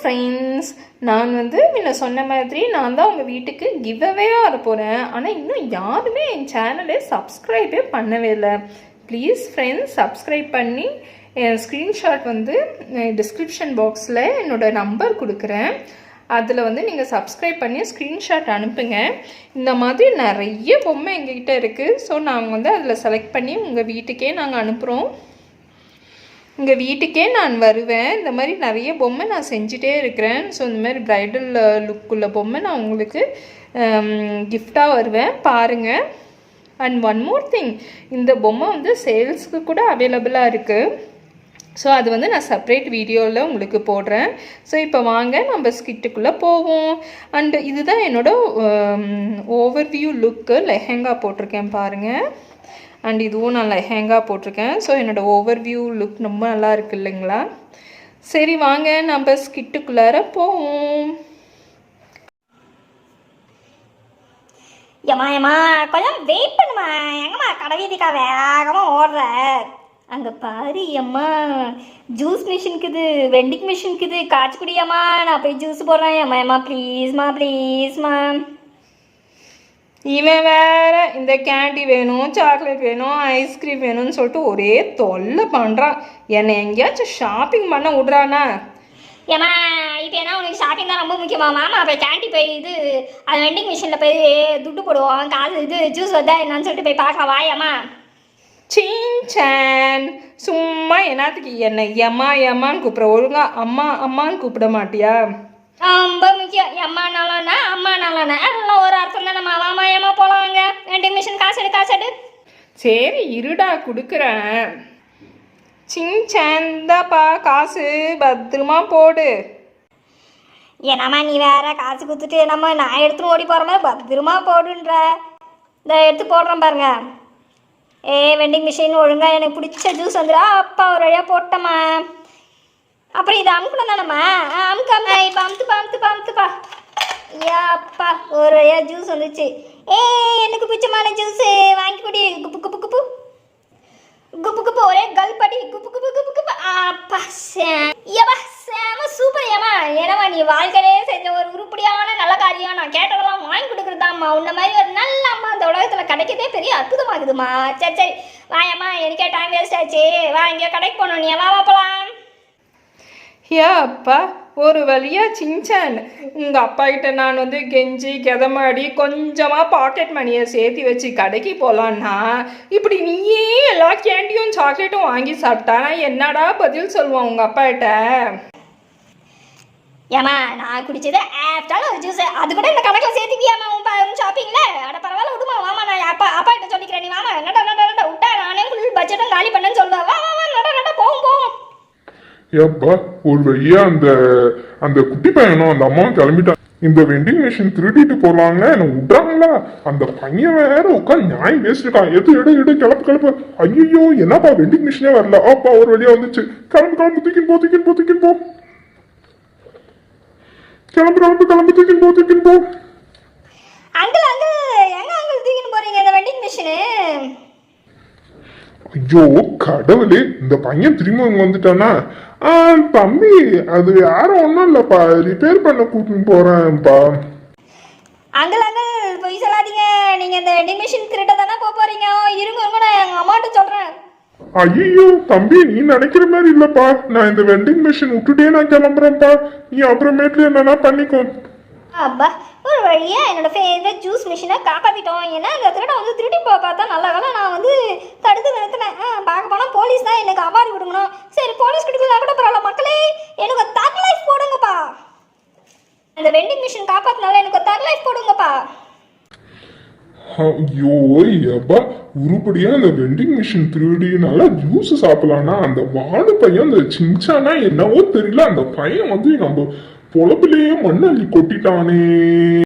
Friends, நான் முன்ன சொன்ன மாதிரி நான் தான் உங்கள் வீட்டுக்கு கிவ்அவேயாக வர போகிறேன். ஆனால் இன்னும் யாருமே என் சேனலை சப்ஸ்கிரைபே பண்ணவே இல்லை. ப்ளீஸ் ஃப்ரெண்ட்ஸ், சப்ஸ்கிரைப் பண்ணி என் ஸ்க்ரீன்ஷாட் டிஸ்கிரிப்ஷன் பாக்ஸில் என்னோடய நம்பர் கொடுக்குறேன். அதில் நீங்கள் சப்ஸ்கிரைப் பண்ணி ஸ்க்ரீன்ஷாட் அனுப்புங்க. இந்த மாதிரி நிறைய பொம்மை எங்ககிட்ட இருக்குது. ஸோ நாங்கள் அதில் செலக்ட் பண்ணி உங்கள் வீட்டுக்கே நாங்கள் அனுப்புகிறோம். உங்கள் வீட்டுக்கே நான் வருவேன். இந்த மாதிரி நிறைய பொம்மை நான் செஞ்சுட்டே இருக்கிறேன். ஸோ இந்த மாதிரி ப்ரைடல் லுக்குள்ள பொம்மை நான் உங்களுக்கு கிஃப்டாக வருவேன், பாருங்கள். அண்ட் ஒன் மோர் திங், இந்த பொம்மை சேல்ஸுக்கு கூட அவைலபிளாக இருக்குது. ஸோ அது நான் செப்பரேட் வீடியோவில் உங்களுக்கு போடுறேன். ஸோ இப்போ வாங்க நம்ம ஸ்கிட்டுக்குள்ளே போவோம். அண்டு இதுதான் என்னோடய ஓவர்வியூ லுக்கு. லெஹெங்கா போட்டிருக்கேன் பாருங்கள். அண்ட் இதுவும் நான் லெஹெங்கா போட்டிருக்கேன். ஸோ என்னோடய ஓவர்வியூ லுக் ரொம்ப நல்லா இருக்குது இல்லைங்களா? சரி வாங்க நம்ம ஸ்கிட்டுக்குள்ளார போவோம். ஏமா கொஞ்சம் வெயிட் பண்ணுமா. எங்கம்மா கடை வீதிக்கா வேகமாக ஓடுற? அங்கே பாரு அம்மா, ஜூஸ் மிஷின்க்குது, வெண்டிங் மிஷின்க்குது. காய்ச்சி குடியாம்மா, நான் போய் ஜூஸ் போடுறேன். ஏம்மா ப்ளீஸ்மா ப்ளீஸ்மா. இவன் வேற இந்த கேண்டி வேணும், சாக்லேட் வேணும், ஐஸ்கிரீம் வேணும்னு சொல்லிட்டு ஒரே தொல்லை பண்ணுறான். என்னை எங்கேயாச்சும் ஷாப்பிங் பண்ண விட்றானா? ஏம்மா இப்போ என்ன உனக்கு ஷாப்பிங் தான் ரொம்ப முக்கியமா? மாமா போய் கேண்டி போய் அது வெண்டிங் மிஷினில் போய் துட்டு போடுவோம், காசு ஜூஸ் வந்தா என்னன்னு சொல்லிட்டு போய் பார்க்கலாம் வாயம்மா. சின்சான், சும்மா என்னத்துக்கு என்னை எம்மா எம்மான்னு கூப்பிட்ற? ஒழுங்கா அம்மா அம்மான்னு கூப்பிட மாட்டியா? ரொம்ப முக்கியம். அம்மா நல்லானா அம்மா நல்லானா எல்லாம் ஒரு அர்த்தம் தானே. மாமா ஏமா போலாங்க. வெண்டிங் மிஷின் காசு எடு. சரி இருடா, கொடுக்குறேன். சின்சாந்தாப்பா, காசு பத்திரமா போடு. என்னம்மா நீ வேற காசு கொடுத்துட்டு நான் எடுத்துன்னு ஓடி போகிற மாதிரி பத்திரமா போடுன்ற. இந்த எடுத்து போடுறேன் பாருங்க. வெண்டிங் மிஷின் ஒழுங்கா எனக்கு பிடிச்ச ஜூஸ் வந்துடா. அப்பா ஒரு வழியாக போட்டம்மா. அப்புறம் இது அமுக்கணும் தானம்மா? அமுக்காம இப்போ அமுத்துப்பா. அப்பா ஒரு வழியா ஜூஸ் வந்துச்சு. எனக்கு பிடிச்சமான ஜூஸு வாங்கி குடி. குப்பு ஒரே கல்படி குப்பு. அப்பா சேம சூப்பர். ஏமா ஏனம்மா நீ வாழ்க்கையே செஞ்ச ஒரு உருப்படியான நல்ல காரியம். நான் கேட்டதெல்லாம் வாங்கி கொடுக்குறதாம்மா. உன்ன மாதிரி ஒரு நல்ல அம்மா இந்த உலகத்தில் கிடைக்கதே பெரிய அற்புதமாகுதுமா. சரி வாயம்மா, எனக்கே டைம் வேஸ்ட் ஆச்சு. வா இங்கே கடைக்கு போகணும். நீ வா போகலாம். அப்பா ஒரு வழியா சின்சான் உங்கள் அப்பா கிட்ட நான் கெஞ்சி கெதமாடி கொஞ்சமாக பாக்கெட் மணியை சேர்த்து வச்சு கடைக்கு போகலான்னா இப்படி நீயே எல்லா கேண்டியும் சாக்லேட்டும் வாங்கி சாப்பிட்டா நான் என்னடா பதில் சொல்லுவான் உங்கள் அப்பா கிட்ட? ஏமா நான் குடிச்சது ஆஃப்டாலும் ஒரு ஜூஸ், அது கூட இந்த கணக்கில் சேர்த்துக்கியாமா உன் ஷாப்பிங்கில்? அட பரவாயில்ல விடுமா. வாமா, நான் அப்பா கிட்ட சொல்லிக்கிறேன். நீ வாமா. நட விட்டா நானே ஃபுல் பட்ஜெட்டும் காலி பண்ணேன்னு சொல்லுவேன். வா நட போவோம். ஏப்பா ஒரு வழியா அந்த குட்டி பையனும் அந்த அம்மாவும் கிளம்பிட்டான். இந்த வெண்டிங் மிஷின் திருடிட்டு போலாங்க என்ன விட்றாங்களா? அந்த பையன் வேற உட்காந்து நியாயம் பேசிருக்கான். எடு கிளப்பு. ஐயோ என்னப்பா வெண்டிங் மிஷினே வரல. அப்பா ஒரு வழியா வந்துச்சு. கிளம்பு தூக்கின் போ. கிளம்பு தூக்கின் போ. அங்கிள் எங்க அங்கிள் தூக்கின்னு போறீங்க இந்த வெண்டிங் மிஷினு? ஐயோ கடவுளே, இந்த பையன் திரும்ப இங்க வந்துட்டானா? தம்பி அது யாரும் ஒன்றும் இல்லப்பா, ரிப்பேர் பண்ண கூட்டின்னு போறேன்ப்பா. அங்கிள் பொய் சொல்லாதீங்க. நீங்க இந்த வெண்டிங் மிஷின் திருட்ட தானே போறீங்க. இருங்க நான் எங்க அம்மாட்ட சொல்றேன். ஐயோ தம்பி, நீ நினைக்கிற மாதிரி இல்லப்பா. நான் இந்த வெண்டிங் மிஷின் விட்டுட்டே நான் கிளம்புறேன்ப்பா. நீ அப்புறமேட்டுல என்னன்னா பண்ணிக்கோ. அப்பா ஒரு வழியா என்னோட ஃபேவரட் ஜூஸ் மிஷினை காப்பாற்றிட்டோம். ஏன்னா அந்த திருட திருடி பார்த்தா நல்ல வேலை நான் தடுத்து நிறுத்தினேன். பார்க்க போனால் போலீஸ் தான் எனக்கு அவார்டு கொடுக்கணும். சரி போலீஸ் கொடுக்கலாம் கூட பரவாயில்ல. மக்களே எனக்கு தக் லைஃப் போடுங்கப்பா. அந்த வெண்டிங் மிஷின் காப்பாற்றினால எனக்கு தக் லைஃப் போடுங்கப்பா. ஐயோ எப்பா உருப்படியா அந்த வெண்டிங் மிஷின் திருடினால ஜூஸ் சாப்பிடலான்னா அந்த வாடு பையன் அந்த சின்சானா என்னவோ தெரியல. அந்த பையன் நம்ம பொழப்பிலேயே மண்ணள்ளி கொட்டிட்டானே.